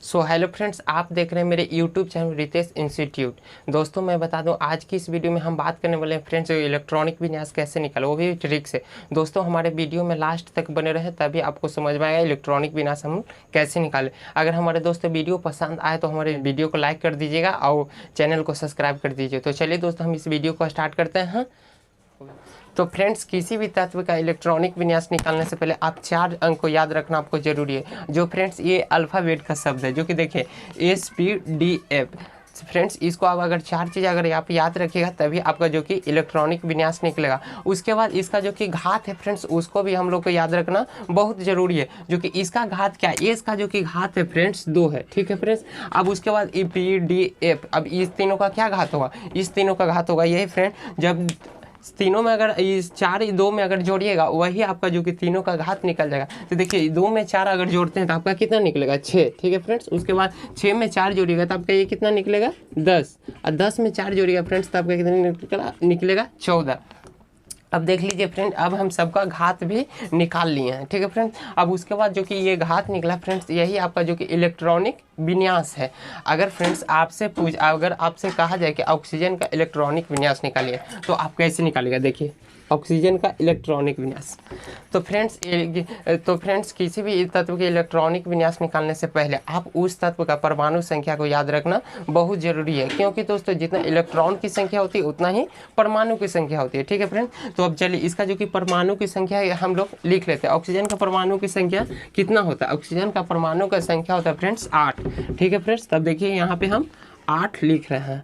So hello friends, आप देख रहे हैं मेरे यूट्यूब चैनल रितेश इंस्टीट्यूट। दोस्तों मैं बता दूं, आज की इस वीडियो में हम बात करने वाले हैं फ्रेंड्स इलेक्ट्रॉनिक विन्यास कैसे निकाले, वो भी ट्रिक से। दोस्तों हमारे वीडियो में लास्ट तक बने रहे, तभी आपको समझ में आएगा इलेक्ट्रॉनिक विन्यास हम कैसे निकालें। अगर हमारे दोस्तों वीडियो पसंद आए तो हमारे वीडियो को लाइक कर दीजिएगा और चैनल को सब्सक्राइब कर दीजिए। तो चलिए दोस्तों हम इस वीडियो को स्टार्ट करते हैं। तो फ्रेंड्स, किसी भी तत्व का इलेक्ट्रॉनिक विन्यास निकालने से पहले आप 4 अंक को याद रखना आपको जरूरी है। जो फ्रेंड्स ये अल्फ़ाबेट का शब्द है, जो कि देखिए SPDF। फ्रेंड्स इसको आप अगर 4 चीज़ अगर आप याद रखिएगा तभी आपका जो कि इलेक्ट्रॉनिक विन्यास निकलेगा। उसके बाद इसका जो कि घात है फ्रेंड्स, उसको भी हम लोग को याद रखना बहुत ज़रूरी है। जो कि इसका घात क्या है, इसका जो कि घात है फ्रेंड्स 2 है, ठीक है फ्रेंड्स। अब उसके बाद PDF, अब इस तीनों का क्या घात होगा, इस तीनों का घात होगा यही फ्रेंड, जब तीनों में अगर इस 4 2 में अगर जोड़िएगा वही आपका जो कि तीनों का घात निकल जाएगा। तो देखिए 2 में 4 अगर जोड़ते हैं तो आपका कितना निकलेगा 6, ठीक है फ्रेंड्स। उसके बाद 6 में 4 जोड़िएगा तो आपका ये कितना निकलेगा 10, और 10 में 4 जोड़िएगा फ्रेंड्स तो आपका कितना निकलेगा 14। अब देख लीजिए फ्रेंड, अब हम सबका घात भी निकाल लिए हैं, ठीक है फ्रेंड्स। अब उसके बाद जो कि ये घात निकला फ्रेंड्स, यही आपका जो कि इलेक्ट्रॉनिक विन्यास है। अगर फ्रेंड्स अगर आपसे कहा जाए कि ऑक्सीजन का इलेक्ट्रॉनिक विन्यास निकालिए तो आप कैसे निकालिएगा, देखिए ऑक्सीजन का इलेक्ट्रॉनिक विन्यास। तो फ्रेंड्स किसी भी तत्व के इलेक्ट्रॉनिक विन्यास निकालने से पहले आप उस तत्व का परमाणु संख्या को याद रखना बहुत जरूरी है, क्योंकि दोस्तों जितना इलेक्ट्रॉन की संख्या होती है उतना ही परमाणु की संख्या होती है, ठीक है फ्रेंड। तो अब चलिए इसका जो कि परमाणु की संख्या है हम लोग लिख लेते हैं। ऑक्सीजन का परमाणु की संख्या कितना होता है, ऑक्सीजन का परमाणु का संख्या होता है फ्रेंड्स 8, ठीक है फ्रेंड्स। तब देखिए यहाँ पे हम 8 लिख रहे हैं,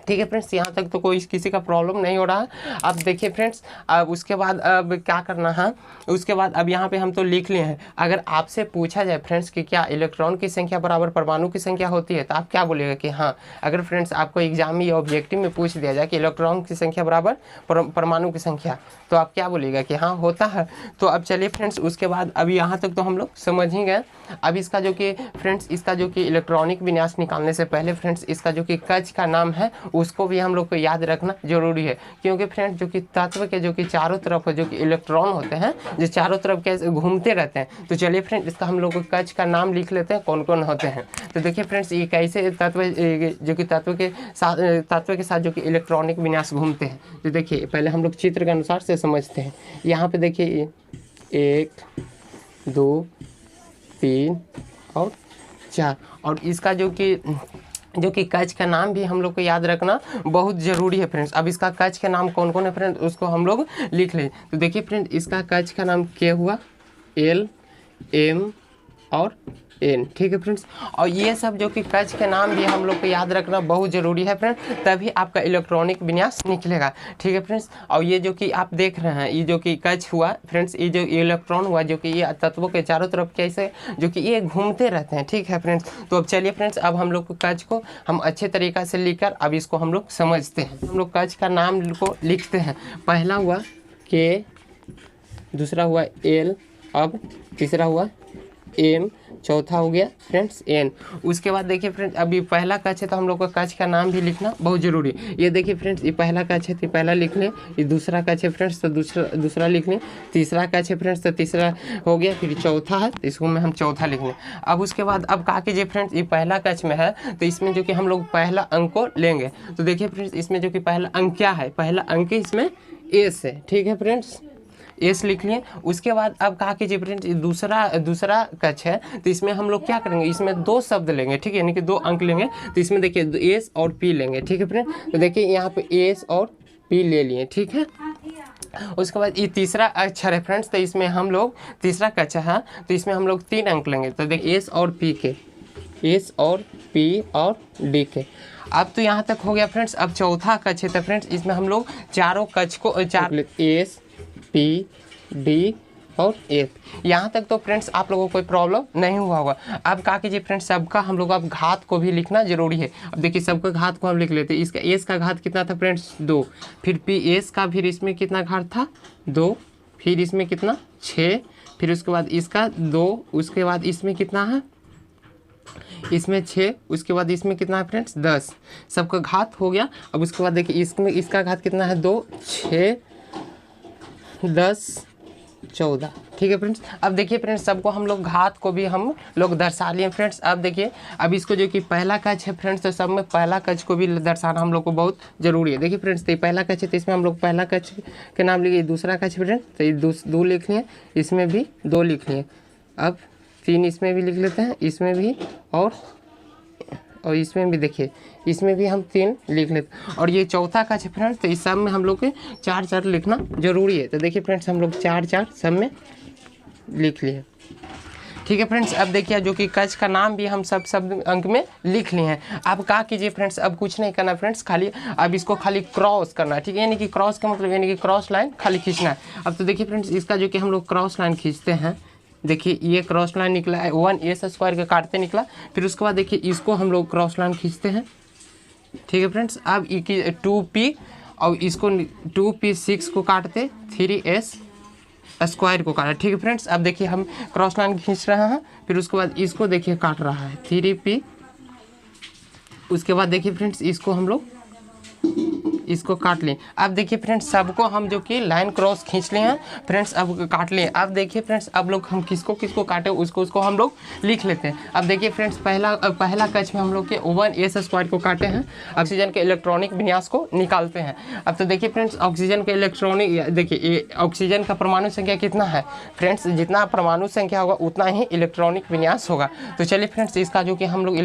ठीक है फ्रेंड्स। यहाँ तक तो कोई किसी का प्रॉब्लम नहीं हो रहा। अब देखिए फ्रेंड्स, अब उसके बाद अब क्या करना है, उसके बाद अब यहाँ पे हम तो लिख लिए हैं। अगर आपसे पूछा जाए फ्रेंड्स कि क्या इलेक्ट्रॉन की संख्या बराबर परमाणु की संख्या होती है, तो आप क्या बोलेगा कि हाँ। अगर फ्रेंड्स आपको एग्जाम में या ऑब्जेक्टिव में पूछ दिया जाए कि इलेक्ट्रॉन की संख्या बराबर परमाणु की संख्या, तो आप क्या बोलेगा कि हाँ होता है। तो अब चलिए फ्रेंड्स, उसके बाद अब यहाँ तक तो हम लोग समझ ही गए। अब इसका जो कि फ्रेंड्स इसका जो कि इलेक्ट्रॉनिक विन्यास निकालने से पहले फ्रेंड्स इसका जो कि कक्ष का नाम है उसको भी हम लोग को याद रखना जरूरी है, क्योंकि फ्रेंड्स जो कि तत्व के जो कि चारों तरफ जो कि इलेक्ट्रॉन होते हैं जो चारों तरफ कैसे घूमते रहते हैं। तो चलिए फ्रेंड्स इसका हम लोग को कक्ष का नाम लिख लेते हैं, कौन कौन होते हैं। तो देखिए फ्रेंड्स ये कैसे तत्व जो कि तत्व के साथ जो कि इलेक्ट्रॉनिक विन्यास घूमते हैं। तो देखिए पहले हम लोग चित्र के अनुसार से समझते हैं। यहाँ पे देखिए 1 2 3 और 4, और इसका जो कि कक्ष का नाम भी हम लोग को याद रखना बहुत ज़रूरी है फ्रेंड्स। अब इसका कक्ष का नाम कौन कौन है फ्रेंड्स, उसको हम लोग लिख लें। तो देखिए फ्रेंड इसका कक्ष का नाम क्या हुआ, L M और N, ठीक है फ्रेंड्स। और ये सब जो कि कक्ष के नाम भी हम लोग को याद रखना बहुत ज़रूरी है फ्रेंड, तभी आपका इलेक्ट्रॉनिक विन्यास निकलेगा, ठीक है फ्रेंड्स। और ये जो कि आप देख रहे हैं ये जो कि कक्ष हुआ फ्रेंड्स, ये जो इलेक्ट्रॉन हुआ जो कि ये तत्वों के चारों तरफ कैसे जो कि ये घूमते रहते हैं, ठीक है फ्रेंड्स। तो अब चलिए फ्रेंड्स, अब हम लोग को कक्ष को हम अच्छे तरीक़ा से लिखकर अब इसको हम लोग समझते हैं। हम लोग कक्ष का नाम को लिखते हैं। पहला हुआ K, दूसरा हुआ L, अब तीसरा हुआ M, चौथा हो गया फ्रेंड्स N। उसके बाद देखिए फ्रेंड्स, अभी पहला कक्ष है तो हम लोग को कक्ष का नाम भी लिखना बहुत ज़रूरी है। ये देखिए फ्रेंड्स ये पहला कक्ष है तो पहला लिख लें, ये दूसरा कक्ष है फ्रेंड्स तो दूसरा लिख लें, तीसरा कक्ष है फ्रेंड्स तो तीसरा हो गया, फिर चौथा है तो इसको में हम चौथा लिख लें। अब उसके बाद अब कहा कीजिए फ्रेंड्स ये पहला कक्ष में है तो इसमें जो कि हम लोग पहला अंक को लेंगे। तो देखिए फ्रेंड्स इसमें जो कि पहला अंक क्या है, पहला अंक इसमें S है, ठीक है फ्रेंड्स, एस लिख लिए। उसके बाद अब कहा कीजिए फ्रेंड्स दूसरा कक्ष है तो इसमें हम लोग क्या करेंगे, इसमें 2 शब्द लेंगे, ठीक है, यानी कि 2 अंक लेंगे। तो इसमें देखिए एस और पी लेंगे, ठीक है फ्रेंड। तो देखिए यहाँ पे एस और पी ले लिए, ठीक है। उसके बाद ये तीसरा अक्षर है फ्रेंड्स, तो इसमें हम लोग तीसरा कक्ष है तो इसमें हम लोग 3 अंक लेंगे। तो देखिए एस और पी के, एस और पी और डी के। अब तो यहाँ तक हो गया फ्रेंड्स। अब चौथा कक्ष है तो फ्रेंड्स इसमें हम लोग चारों कक्ष को एस पी डी और एफ। यहाँ तक तो फ्रेंड्स आप लोगों को कोई प्रॉब्लम नहीं हुआ होगा। अब कहा कीजिए फ्रेंड्स सबका हम लोग अब घात को भी लिखना जरूरी है। अब देखिए सबका घात को हम लिख लेते हैं। इसका एस का घात कितना था फ्रेंड्स 2, फिर पी एस का फिर इसमें कितना घात था 2, फिर इसमें कितना 6, फिर उसके बाद इसका 2, उसके बाद इसमें कितना है इसमें 6, उसके बाद इसमें कितना है फ्रेंड्स 10, सबका घात हो गया। अब उसके बाद देखिए इसमें इसका घात कितना है 2, 6, 10, 14, ठीक है फ्रेंड्स। अब देखिए फ्रेंड्स सबको हम लोग घात को भी हम लोग दर्शा लिए फ्रेंड्स। अब देखिए अब इसको जो कि पहला कक्ष है फ्रेंड्स, तो सब में पहला कक्ष को भी दर्शाना हम लोग को बहुत जरूरी है। देखिए फ्रेंड्स तो ये पहला कक्ष है, तो इसमें हम लोग पहला कक्ष के नाम लिखिए। दूसरा कक्ष फ्रेंड्स तो ये 2 लिख लिए, इसमें भी 2 लिख लिए। अब 3 इसमें भी लिख लेते हैं, इसमें भी और इसमें भी देखिए इसमें भी हम 3 लिख लेते हैं। और ये चौथा कक्ष फ्रेंड्स, तो इस सब में हम लोग के 4 लिखना जरूरी है। तो देखिए फ्रेंड्स हम लोग 4 सब में लिख लिए। ठीक है फ्रेंड्स। अब देखिए जो कि कक्ष का नाम भी हम सब शब्द अंक में लिख लिए हैं। अब क्या कीजिए फ्रेंड्स, अब कुछ नहीं करना फ्रेंड्स, खाली अब इसको खाली क्रॉस करना है। ठीक है, यानी कि क्रॉस का मतलब यानी कि क्रॉस लाइन खाली खींचना है। अब तो देखिए फ्रेंड्स इसका जो कि हम लोग क्रॉस लाइन खींचते हैं, देखिए ये क्रॉस लाइन निकला है 1s² का काटते निकला। फिर उसके बाद देखिए इसको हम लोग क्रॉस लाइन खींचते हैं। ठीक है फ्रेंड्स। अब 2p और इसको 2p6 को काटते 3s² को काटा। ठीक है फ्रेंड्स। अब देखिए हम क्रॉस लाइन खींच रहे हैं, फिर उसके बाद इसको देखिए काट रहा है 3p। उसके बाद देखिए फ्रेंड्स इसको हम लोग इसको काट लें। अब देखिए फ्रेंड्स सबको हम जो कि लाइन क्रॉस खींच लिए हैं फ्रेंड्स, अब काट लें। अब देखिए फ्रेंड्स अब लोग हम किसको काटे उसको हम लोग लिख लेते हैं। अब देखिए फ्रेंड्स पहला कक्ष में हम लोग के 1s² को काटे हैं। ऑक्सीजन के इलेक्ट्रॉनिक विन्यास को निकालते हैं। अब तो देखिए फ्रेंड्स ऑक्सीजन के इलेक्ट्रॉनिक, देखिए ऑक्सीजन का परमाणु संख्या कितना है फ्रेंड्स, जितना परमाणु संख्या होगा उतना ही इलेक्ट्रॉनिक विन्यास होगा। तो चलिए फ्रेंड्स इसका जो कि हम लोग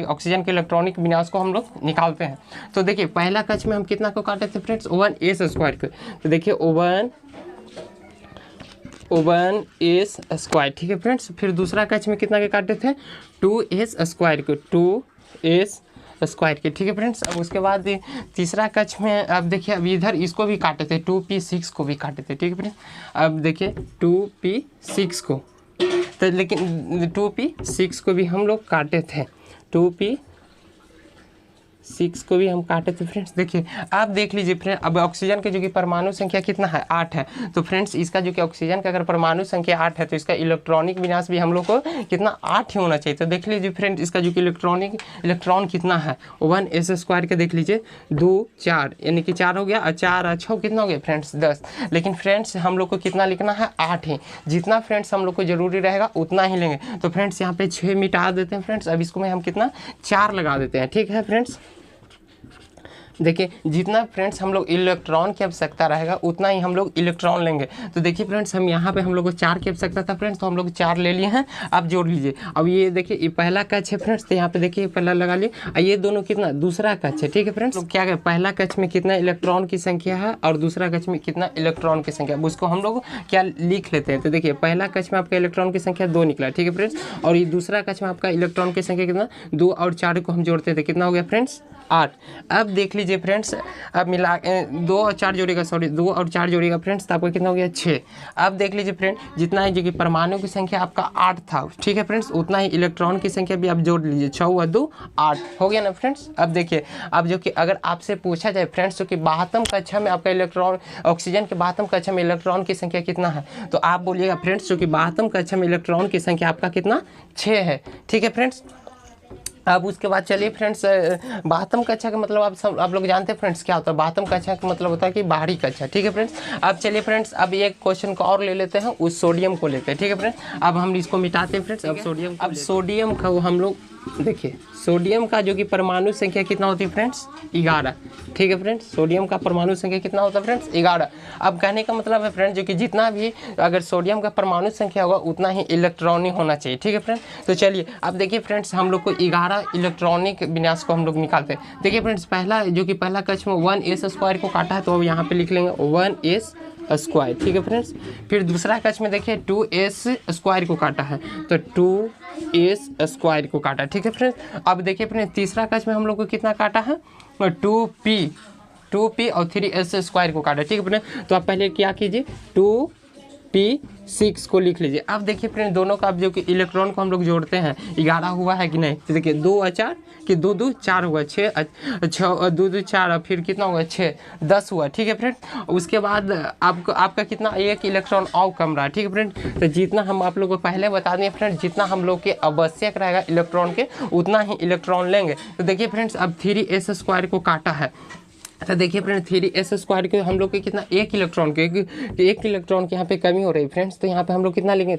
ऑक्सीजन के इलेक्ट्रॉनिक विन्यास को हम लोग निकालते हैं। तो देखिए पहला कक्ष में हम कितना को काटे थे फ्रेंड्स 1s² को। तो देखिए 1s²। ठीक है फ्रेंड्स। फिर दूसरा कक्ष में कितना के काटे थे 2s² को, 2s² के। ठीक है फ्रेंड्स। अब उसके बाद तीसरा कक्ष में अब देखिए अब इधर इसको भी काटे थे 2p6 को भी काटे थे। ठीक है फ्रेंड्स। अब देखिए 2p6 को, तो लेकिन 2p6 को भी हम लोग काटे थे, 2p6 को भी हम काटे थे फ्रेंड्स। देखिए आप देख लीजिए फ्रेंड्स अब ऑक्सीजन के जो कि परमाणु संख्या कितना है 8 है। तो फ्रेंड्स इसका जो कि ऑक्सीजन का अगर परमाणु संख्या 8 है तो इसका इलेक्ट्रॉनिक विन्यास भी हम लोग को कितना 8 ही होना चाहिए। तो देख लीजिए फ्रेंड्स इसका जो कि इलेक्ट्रॉन कितना है 1s² के, देख लीजिए 2 4 यानी कि 4 हो गया, और 4 6 कितना हो गया फ्रेंड्स 10। लेकिन फ्रेंड्स हम लोग को कितना लिखना है 8 ही, जितना फ्रेंड्स हम लोग को जरूरी रहेगा उतना ही लेंगे। तो फ्रेंड्स यहाँ पे 6 मिटा देते हैं फ्रेंड्स। अब इसको में हम कितना 4 लगा देते हैं। ठीक है फ्रेंड्स। देखिए जितना फ्रेंड्स हम लोग इलेक्ट्रॉन की आवश्यकता रहेगा उतना ही हम लोग इलेक्ट्रॉन लेंगे। तो देखिए फ्रेंड्स हम यहाँ पे हम लोग को 4 की आवश्यकता था फ्रेंड्स, तो हम लोग 4 ले लिए हैं। अब जोड़ लीजिए। अब ये देखिए ये पहला कक्ष है फ्रेंड्स, तो यहाँ पे देखिए पहला लगा लिए, और ये दोनों कितना दूसरा कक्ष है। ठीक है फ्रेंड्स। तो क्या है पहला कक्ष में कितना इलेक्ट्रॉन की संख्या है और दूसरा कक्ष में कितना इलेक्ट्रॉन की संख्या, उसको हम लोग क्या लिख लेते हैं। तो देखिए पहला कक्ष में आपका इलेक्ट्रॉन की संख्या 2 निकला। ठीक है फ्रेंड्स। और ये दूसरा कक्ष में आपका इलेक्ट्रॉन की संख्या कितना 2 और 4 को हम जोड़ते थे, कितना हो गया फ्रेंड्स 8। अब देख लीजिए फ्रेंड्स अब मिला 2 और 4 जोड़ेगा, 2 और 4 जोड़ेगा फ्रेंड्स, तो आपका कितना हो गया 6। अब देख लीजिए फ्रेंड जितना है जो कि परमाणु की संख्या आपका 8 था, ठीक है फ्रेंड्स, उतना ही इलेक्ट्रॉन की संख्या भी आप जोड़ लीजिए, 6 और 2 8 हो गया ना फ्रेंड्स। अब देखिए अब जो कि अगर आपसे पूछा जाए फ्रेंड्स जो कि 72 कक्षा में आपका इलेक्ट्रॉन ऑक्सीजन के 72 कक्षा में इलेक्ट्रॉन की संख्या कितना है, तो आप बोलिएगा फ्रेंड्स जो कि 72 कक्षा में इलेक्ट्रॉन की संख्या आपका कितना 6 है। ठीक है फ्रेंड्स। अब उसके बाद चलिए फ्रेंड्स 72 कक्षा का मतलब आप लोग जानते हैं फ्रेंड्स क्या होता है। 72 कक्षा का मतलब होता है कि बाहरी कक्षा। ठीक है फ्रेंड्स। अब चलिए फ्रेंड्स अब एक क्वेश्चन को और ले लेते हैं, उस सोडियम को लेते हैं। ठीक है फ्रेंड्स। अब हम इसको मिटाते हैं फ्रेंड्स। अब सोडियम का हम लोग देखिए सोडियम का जो कि परमाणु संख्या कितना होती है फ्रेंड्स 11। ठीक है फ्रेंड्स। सोडियम का परमाणु संख्या कितना होता है फ्रेंड्स 11। अब कहने का मतलब है फ्रेंड्स जो कि जितना भी अगर सोडियम का परमाणु संख्या होगा उतना ही इलेक्ट्रॉन ही होना चाहिए। ठीक है फ्रेंड्स। तो चलिए अब देखिए फ्रेंड्स हम लोग को 11 इलेक्ट्रॉनिक विन्यास को हम लोग निकालते हैं। देखिए फ्रेंड्स पहला जो कि पहला कक्ष में 1s² को काटा है, तो अब यहाँ पे लिख लेंगे 1s²। ठीक है फ्रेंड्स। फिर दूसरा कक्ष में देखिए 2s² को काटा है, तो 2s² को काटा। ठीक है फ्रेंड्स। अब देखिए फ्रेंड्स तीसरा कक्ष में हम लोग को कितना काटा है 2p और 3s² को काटा। ठीक है फ्रेंड्स। तो आप पहले क्या कीजिए 2p6 को लिख लीजिए। अब देखिए फ्रेंड्स दोनों का अब जो कि इलेक्ट्रॉन को हम लोग जोड़ते हैं 11 हुआ है कि नहीं, तो देखिए 2 और 4 कि 2 2 4 हुआ, 6 और 2 2 4 और फिर कितना हुआ 6 10 हुआ। ठीक है फ्रेंड। उसके बाद आपका कितना एक इलेक्ट्रॉन और कम रहा। ठीक है फ्रेंड। तो जितना हम आप लोग को पहले बता दें फ्रेंड जितना हम लोग के आवश्यक रहेगा इलेक्ट्रॉन के उतना ही इलेक्ट्रॉन लेंगे। तो देखिए फ्रेंड्स अब 3s² को काटा है, तो देखिए फ्रेंड 3s² के हम लोग के कितना एक इलेक्ट्रॉन के एक इलेक्ट्रॉन की यहाँ पे कमी हो रही है फ्रेंड्स। तो यहाँ पे हम लोग कितना लेंगे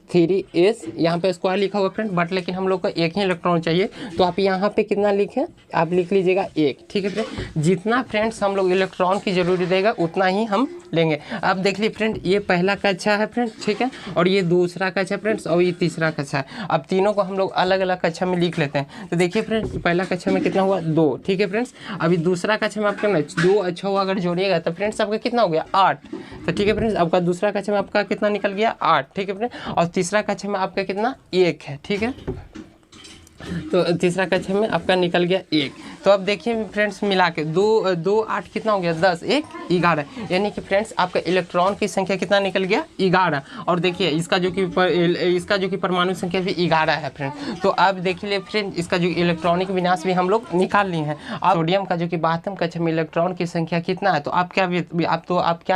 3s, यहाँ पे स्क्वायर लिखा हुआ फ्रेंड, बट लेकिन हम लोग को एक ही इलेक्ट्रॉन चाहिए। तो आप यहाँ पे कितना लिखें, आप लिख लीजिएगा एक, ठीक है फ्रेंड। जितना फ्रेंड्स हम लोग इलेक्ट्रॉन की जरूरी रहेगा उतना ही हम लेंगे। अब देख लीजिए फ्रेंड, ये पहला कक्षा है फ्रेंड, ठीक है, और ये दूसरा कक्षा है फ्रेंड्स, और ये तीसरा कक्षा है। अब तीनों को हम लोग अलग अलग कक्षा में लिख लेते हैं। तो देखिए फ्रेंड्स, पहला कक्षा में कितना हुआ 2, ठीक है फ्रेंड्स। अभी दूसरा कक्षा में आपका 2 अच्छा हुआ अगर जोड़िएगा तो फ्रेंड्स आपका कितना हो गया 8। तो ठीक है फ्रेंड्स, आपका दूसरा कक्षा में आपका कितना निकल गया 8, ठीक है फ्रेंड। और तीसरा कक्षा में आपका कितना 1 है, ठीक है। तो तीसरा कक्षा में आपका निकल गया 1। तो अब देखिए फ्रेंड्स, मिला के 2 8 कितना हो गया 10, 1 11, यानी कि फ्रेंड्स आपका इलेक्ट्रॉन की संख्या कितना निकल गया 11। और देखिए इसका जो कि परमाणु संख्या भी 11 है फ्रेंड। तो अब देखिए फ्रेंड, इसका जो इलेक्ट्रॉनिक विन्यास भी हम लोग निकाल लिए हैं। अब सोडियम का जो कि 12वें कक्षा में इलेक्ट्रॉन की संख्या कितना है, तो आप क्या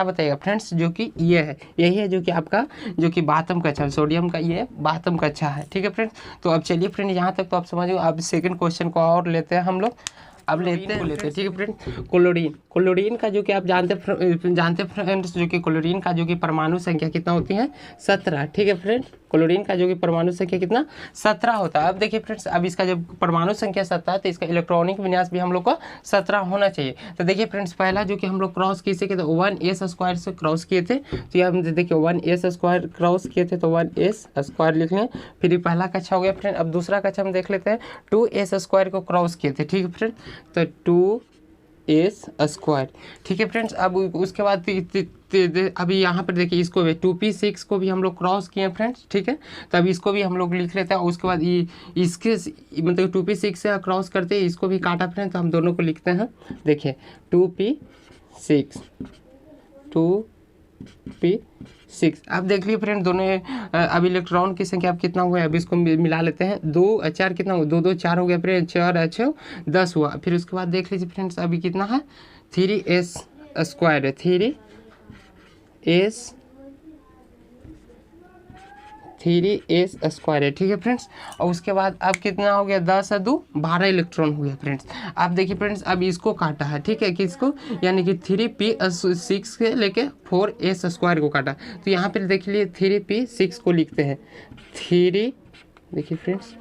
बताइएगा फ्रेंड्स, जो कि ये है, यही है जो कि आपका जो कि 12वें कक्षा सोडियम का ये 12वें कक्षा है, ठीक है फ्रेंड्स। तो अब चलिए फ्रेंड, यहाँ तक तो आप समझो। अब सेकंड क्वेश्चन को और लेते हैं हम लोग। अब लेते हैं ठीक है फ्रेंड, क्लोरीन का जो कि आप जानते फ्रेंड्स, जो कि क्लोरीन का जो कि परमाणु संख्या कितना होती है 17, ठीक है फ्रेंड। क्लोरीन का जो कि परमाणु संख्या कितना 17 होता है। अब देखिए फ्रेंड्स, अब इसका जब परमाणु संख्या 17 है तो इसका इलेक्ट्रॉनिक विन्यास भी हम लोग को 17 होना चाहिए। तो देखिए फ्रेंड्स, पहला जो कि हम लोग क्रॉस किसे किए थे 1s² से क्रॉस किए थे। तो यहाँ देखिए 1s² क्रॉस किए थे, तो 1s² लिख लें। फिर ये पहला कक्षा हो गया फ्रेंड। अब दूसरा कक्षा हम देख लेते हैं, 2s² को क्रॉस किए थे, ठीक है फ्रेंड। तो 2s², ठीक है फ्रेंड्स। अब उसके बाद अभी यहाँ पर देखिए इसको भी 2p6 को भी हम लोग क्रॉस किए फ्रेंड्स, ठीक है। तो अभी इसको भी हम लोग लिख लेते हैं। उसके बाद इसके मतलब 2p6 से क्रॉस करते हैं, इसको भी काटा फ्रेंड्स, तो हम दोनों को लिखते हैं। देखिए 2p6 अब देख लीजिए फ्रेंड, दोनों अब इलेक्ट्रॉन की संख्या अब कितना हुआ है, अब इसको मिला लेते हैं। 2 4 कितना हुआ 2 2 4 हो गया फ्रेंड, 4 6 10 हुआ। फिर उसके बाद देख लीजिए फ्रेंड्स, अभी कितना है 3s² है, 3s² है, ठीक है फ्रेंड्स। और उसके बाद अब कितना हो गया 10 2 12 इलेक्ट्रॉन हो गया फ्रेंड्स। अब देखिए फ्रेंड्स, अब इसको काटा है, ठीक है, किसको, यानी कि 3p6 से लेके 4s² को काटा। तो यहाँ पर देख लीजिए 3p6 को लिखते हैं, देखिए फ्रेंड्स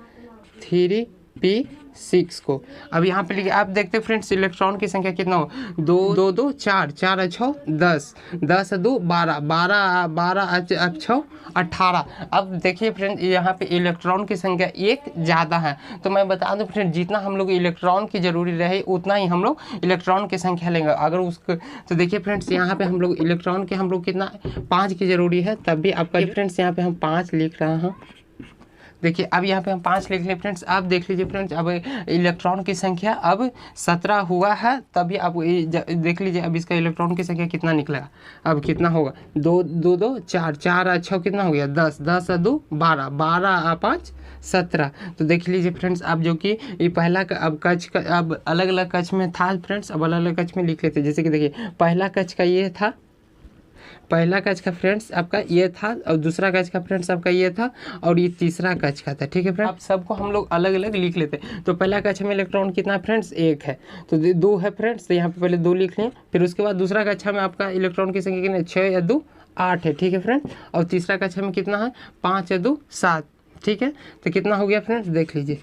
3p6 को। अब यहाँ पे लिखिए, आप देखते हैं फ्रेंड्स इलेक्ट्रॉन की संख्या कितना हो 2 2 2 4 4 6 10 10 2 12 12 12 6 18। अब देखिए फ्रेंड, यहाँ पे इलेक्ट्रॉन की संख्या एक ज़्यादा है। तो मैं बता दूं फ्रेंड, जितना हम लोग इलेक्ट्रॉन की जरूरी रहे उतना ही हम लोग इलेक्ट्रॉन की संख्या लेंगे। अगर उसको तो देखिए फ्रेंड्स, यहाँ पे हम लोग इलेक्ट्रॉन के हम लोग कितना 5 की जरूरी है, तब भी आपका फ्रेंड्स यहाँ पे हम 5 लिख रहे हैं। देखिए अब यहाँ पे हम 5 लिख लें फ्रेंड्स। अब देख लीजिए फ्रेंड्स, अब इलेक्ट्रॉन की संख्या अब 17 हुआ है, तभी आप देख लीजिए अब इसका इलेक्ट्रॉन की संख्या कितना निकलेगा। अब कितना होगा 2 2 2 4 4 6 कितना हो गया 10 10 2 12 12 5 17। तो देख लीजिए फ्रेंड्स, अब जो कि ये पहला अब कक्ष का अब अलग अलग कक्ष में था फ्रेंड्स, अब अलग अलग कक्ष में लिख लेते हैं। जैसे कि देखिए पहला कक्ष का ये था, पहला कक्ष का फ्रेंड्स आपका ये था, और दूसरा कक्ष का फ्रेंड्स आपका ये था, और ये तीसरा कक्ष का था, ठीक है फ्रेंड्स। अब सबको हम लोग अलग अलग लिख लेते हैं। तो पहला कक्ष में इलेक्ट्रॉन कितना फ्रेंड्स 1 है, तो 2 है फ्रेंड्स, तो यहाँ पे पहले 2 लिख लें। फिर उसके बाद दूसरा कक्षा में आपका इलेक्ट्रॉन की संख्या कितनी 6 या 2 8 है, ठीक है फ्रेंड। और तीसरा कक्षा में कितना है 5 या 2 7, ठीक है। तो कितना हो गया फ्रेंड्स देख लीजिए।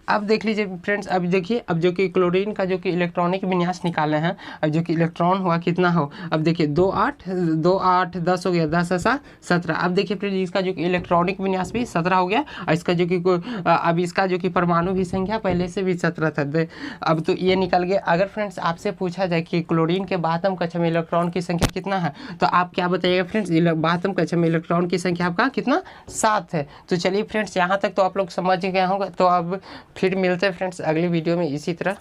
अब देख लीजिए फ्रेंड्स, अब देखिए अब जो कि क्लोरीन का जो कि इलेक्ट्रॉनिक विन्यास निकाले हैं, अब जो कि इलेक्ट्रॉन हुआ कितना हो, अब देखिए 2 8 10 हो गया, 10 7 17। अब देखिए फ्रेंड्स, इसका जो कि इलेक्ट्रॉनिक विन्यास भी 17 हो गया, और इसका जो कि अब इसका जो कि परमाणु भी संख्या पहले से भी 17 था। अब तो ये निकल गया। अगर फ्रेंड्स आपसे पूछा जाए कि क्लोरीन के 12वें कक्षा में इलेक्ट्रॉन की संख्या कितना है, तो आप क्या बताइएगा फ्रेंड्स, 12वें कक्षा में इलेक्ट्रॉन की संख्या आपका कितना 7 है। तो चलिए फ्रेंड्स, यहाँ तक तो आप लोग समझ गए होंगे। तो अब फिर मिलते हैं फ्रेंड्स अगली वीडियो में इसी तरह।